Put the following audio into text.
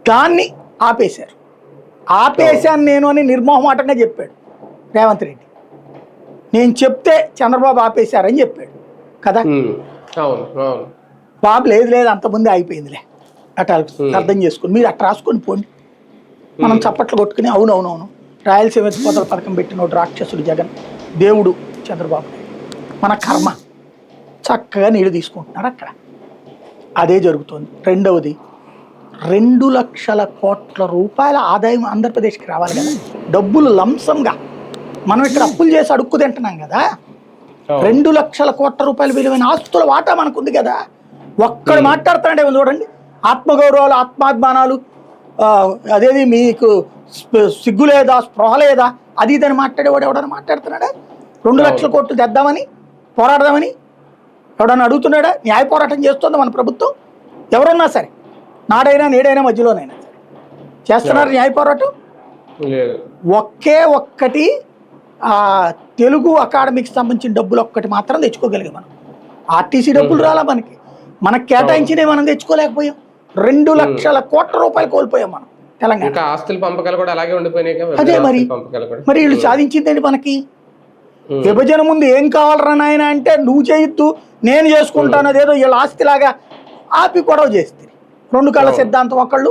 దాన్ని ఆపేశారు. ఆపేశాను నేను అని నిర్మోహమాటంగా చెప్పాడు రేవంత్ రెడ్డి. నేను చెప్తే చంద్రబాబు ఆపేశారని చెప్పాడు కదా. బాబు లేదు లేదు అంతకుముందే అయిపోయిందిలే అట్లా అర్థం చేసుకుని మీరు అట్లా రాసుకొని పోండి, మనం చప్పట్లు కొట్టుకుని అవునవునవును రాయలసీమ ఎత్తిపోతల పథకం పెట్టినోడు రాక్షసుడు జగన్, దేవుడు చంద్రబాబు నాయుడు, మన కర్మ చక్కగా నీళ్ళు తీసుకుంటున్నారు అక్కడ. అదే జరుగుతుంది. రెండవది 2 లక్షల కోట్ల రూపాయల ఆదాయం ఆంధ్రప్రదేశ్కి రావాలి కదా, డబ్బులు లంసంగా. మనం ఇక్కడ అప్పులు చేసి అడుక్కు తింటున్నాం కదా. 2 లక్షల కోట్ల రూపాయల విలువైన ఆస్తుల వాటా మనకుంది కదా. ఒక్కడు మాట్లాడుతున్నాడేమో చూడండి, ఆత్మగౌరవాలు ఆత్మాభిమానాలు, అదేది మీకు సిగ్గు లేదా స్పృహ లేదా అది ఇదని మాట్లాడేవాడు ఎవడన్నా మాట్లాడుతున్నాడా? 2 లక్షల కోట్లు తెద్దామని పోరాడదామని ఎవడన్నా అడుగుతున్నాడా? న్యాయ పోరాటం చేస్తుందా మన ప్రభుత్వం? ఎవరున్నా సరే, నాడైనా నేడైనా మధ్యలోనైనా సరే చేస్తున్నారు న్యాయ పోరాటం. ఒక్కటి తెలుగు అకాడమీకి సంబంధించిన డబ్బులు ఒక్కటి మాత్రం తెచ్చుకోగలిగాం మనం. ఆర్టీసీ డబ్బులు రాలా మనకు కేటాయించినవి మనం తెచ్చుకోలేకపోయాం. 2 లక్షల కోట్ల రూపాయలు కోల్పోయాం మనం తెలంగాణ. ఆస్తుల పంపకాలు కూడా అలాగే ఉండిపోయినాయి. అదే మరి వీళ్ళు సాధించిందండి మనకి. విభజన ముందు ఏం కావాలరా నాయన అంటే నువ్వు చేయొద్దు నేను చేసుకుంటాను, అదేదో వీళ్ళ ఆస్తిలాగా ఆపి గొడవ చేస్తే 2 కళ్ళ సిద్ధాంతం ఒకళ్ళు